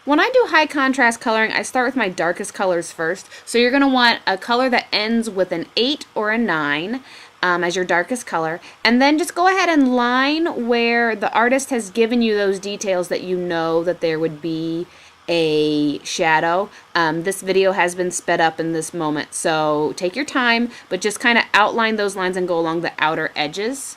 When I do high contrast coloring, I start with my darkest colors first. So you're going to want a color that ends with an 8 or a 9 as your darkest color. And then just go ahead and line where the artist has given you those details that you know that there would be a shadow. This video has been sped up in this moment, so take your time, but just kind of outline those lines and go along the outer edges.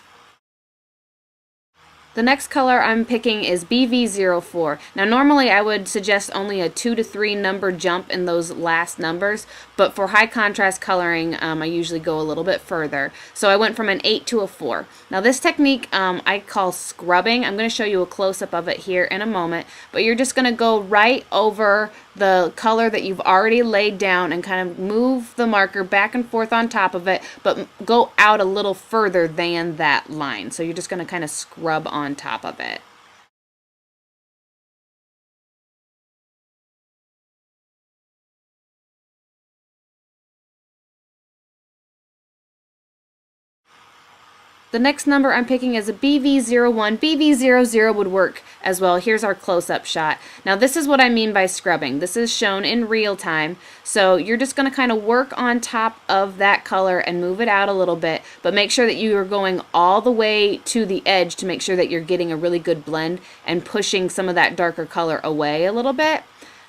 The next color I'm picking is BV04. Now normally I would suggest only a 2 to 3 number jump in those last numbers, but for high contrast coloring I usually go a little bit further. So I went from an 8 to a 4. Now this technique I call scrubbing. I'm going to show you a close-up of it here in a moment, but you're just going to go right over the color that you've already laid down and kind of move the marker back and forth on top of it, but go out a little further than that line. So you're just going to kind of scrub on top of it. The next number I'm picking is a BV01. BV00 would work as well. Here's our close-up shot. Now this is what I mean by scrubbing. This is shown in real time. So you're just going to kind of work on top of that color and move it out a little bit, but make sure that you are going all the way to the edge to make sure that you're getting a really good blend and pushing some of that darker color away a little bit.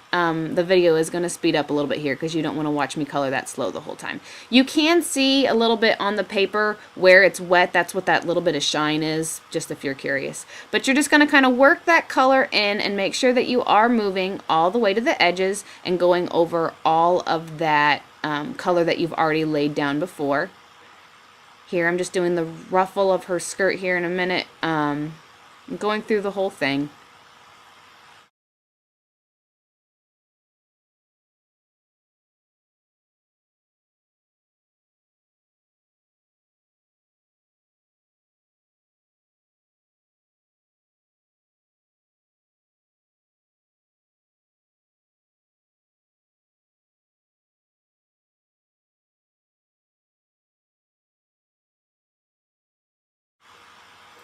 The video is going to speed up a little bit here because you don't want to watch me color that slow the whole time. You can see a little bit on the paper where it's wet. That's what that little bit of shine is, just if you're curious. But you're just going to kind of work that color in and make sure that you are moving all the way to the edges and going over all of that color that you've already laid down before. Here I'm just doing the ruffle of her skirt here in a minute. I'm going through the whole thing.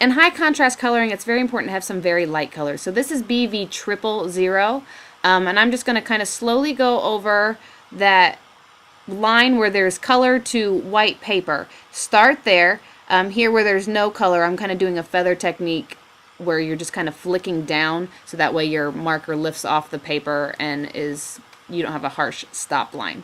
In high contrast coloring, it's very important to have some very light colors. So this is BV000, and I'm just going to kind of slowly go over that line where there's color to white paper. Start there. Here where there's no color, I'm kind of doing a feather technique where you're just kind of flicking down so that way your marker lifts off the paper and you don't have a harsh stop line.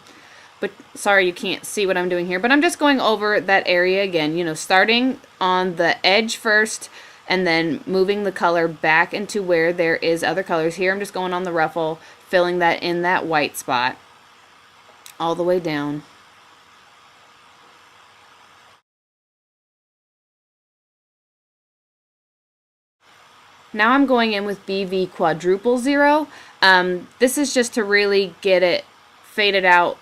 But sorry you can't see what I'm doing here, but I'm just going over that area again, you know, starting on the edge first and then moving the color back into where there is other colors. Here I'm just going on the ruffle, filling that in that white spot all the way down. Now I'm going in with BV quadruple 0. This is just to really get it faded out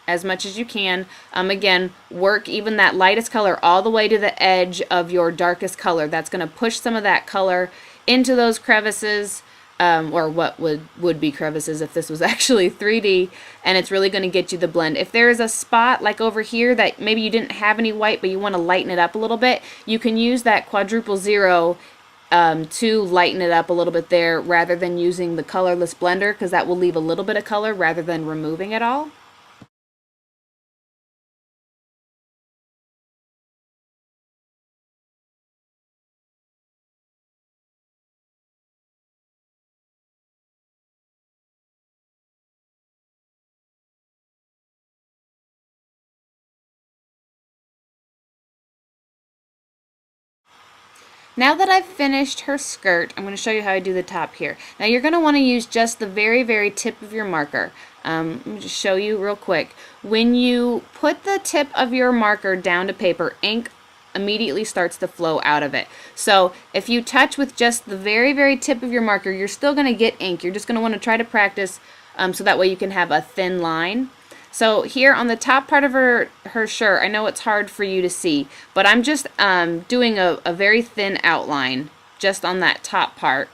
as much as you can. Again, work even that lightest color all the way to the edge of your darkest color. That's going to push some of that color into those crevices, or what would be crevices if this was actually 3D, and it's really going to get you the blend. If there is a spot like over here that maybe you didn't have any white but you want to lighten it up a little bit, you can use that quadruple 0 to lighten it up a little bit there rather than using the colorless blender, because that will leave a little bit of color rather than removing it all. Now that I've finished her skirt, I'm going to show you how I do the top here. Now you're going to want to use just the very, very tip of your marker. Let me just show you real quick. When you put the tip of your marker down to paper, ink immediately starts to flow out of it. So if you touch with just the very, very tip of your marker, you're still going to get ink. You're just going to want to try to practice so that way you can have a thin line. So here on the top part of her shirt, I know it's hard for you to see, but I'm just doing a very thin outline just on that top part.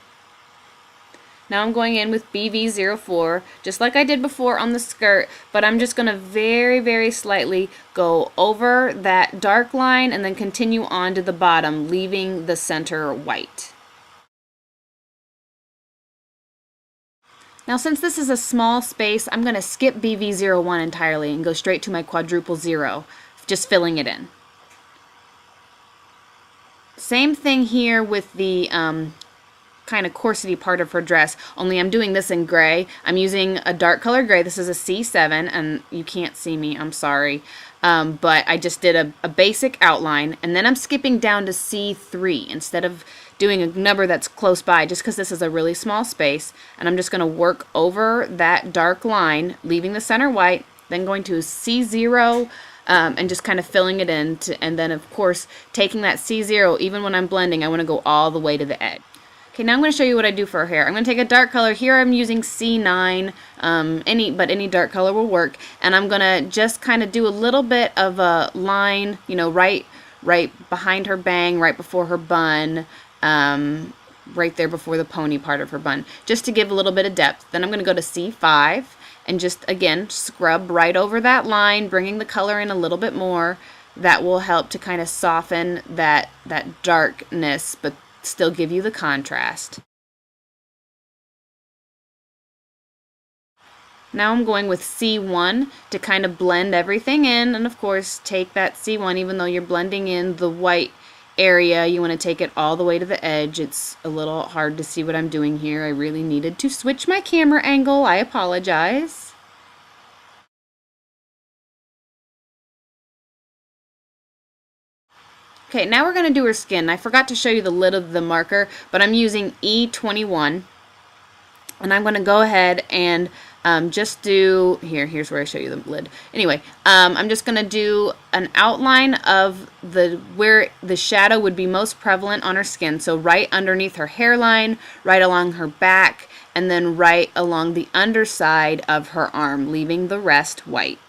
Now I'm going in with BV04, just like I did before on the skirt, but I'm just going to very, very slightly go over that dark line and then continue on to the bottom, leaving the center white. Now since this is a small space, I'm going to skip BV01 entirely and go straight to my quadruple zero, just filling it in. Same thing here with the kind of corsety part of her dress, only I'm doing this in gray. I'm using a dark color gray. This is a C7, and you can't see me, I'm sorry. But I just did a basic outline, and then I'm skipping down to C3 instead of doing a number that's close by, just because this is a really small space. And I'm just going to work over that dark line, leaving the center white, then going to C0, and just kind of filling it in, and then of course taking that C0, even when I'm blending, I want to go all the way to the edge. Okay, now I'm going to show you what I do for her hair. I'm going to take a dark color. Here I'm using C9, but any dark color will work. And I'm going to just kind of do a little bit of a line, you know, right behind her bang, right before her bun, right there before the pony part of her bun, just to give a little bit of depth. Then I'm going to go to C5 and just, again, scrub right over that line, bringing the color in a little bit more. That will help to kind of soften that darkness, but still give you the contrast. Now I'm going with C1 to kind of blend everything in, and of course take that C1, even though you're blending in the white area, you want to take it all the way to the edge. It's a little hard to see what I'm doing here. I really needed to switch my camera angle. I apologize. Okay, now we're going to do her skin. I forgot to show you the lid of the marker, but I'm using E21. And I'm going to go ahead and just do, here's where I show you the lid. Anyway, I'm just going to do an outline of where the shadow would be most prevalent on her skin. So right underneath her hairline, right along her back, and then right along the underside of her arm, leaving the rest white.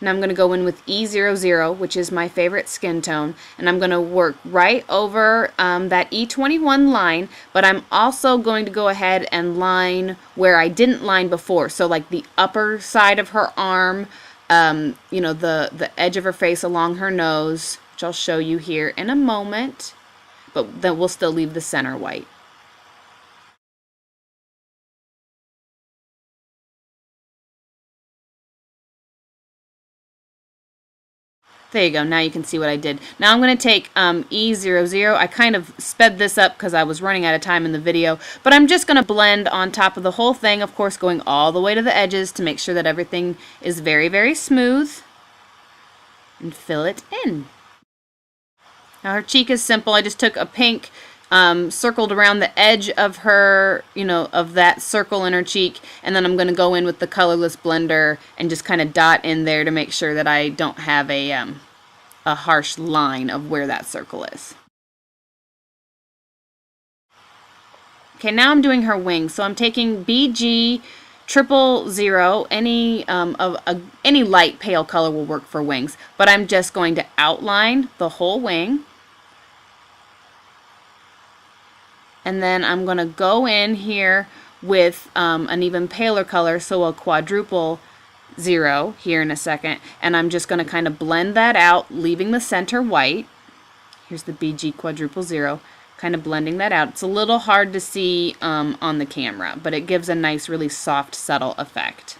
Now I'm going to go in with E00, which is my favorite skin tone, and I'm going to work right over that E21 line, but I'm also going to go ahead and line where I didn't line before, so like the upper side of her arm, you know, the edge of her face along her nose, which I'll show you here in a moment, but then we'll still leave the center white. There you go. Now you can see what I did. Now I'm going to take E00. I kind of sped this up because I was running out of time in the video, but I'm just going to blend on top of the whole thing, of course going all the way to the edges to make sure that everything is very, very smooth, and fill it in. Now her cheek is simple. I just took a pink, circled around the edge of her, you know, of that circle in her cheek, and then I'm going to go in with the colorless blender and just kind of dot in there to make sure that I don't have a harsh line of where that circle is. Okay, now I'm doing her wings. So I'm taking BG 000. Any light pale color will work for wings, but I'm just going to outline the whole wing. And then I'm going to go in here with an even paler color, so a quadruple 0 here in a second. And I'm just going to kind of blend that out, leaving the center white. Here's the BG quadruple 0, kind of blending that out. It's a little hard to see on the camera, but it gives a nice, really soft, subtle effect.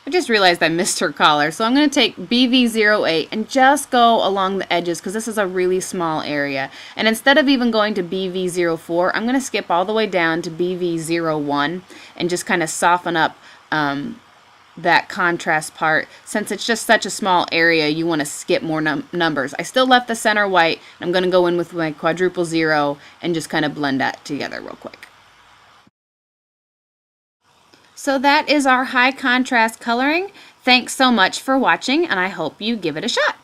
I just realized I missed her collar, so I'm going to take BV08 and just go along the edges because this is a really small area. And instead of even going to BV04, I'm going to skip all the way down to BV01 and just kind of soften up that contrast part. Since it's just such a small area, you want to skip more numbers. I still left the center white. I'm going to go in with my quadruple 0 and just kind of blend that together real quick. So that is our high contrast coloring. Thanks so much for watching, and I hope you give it a shot.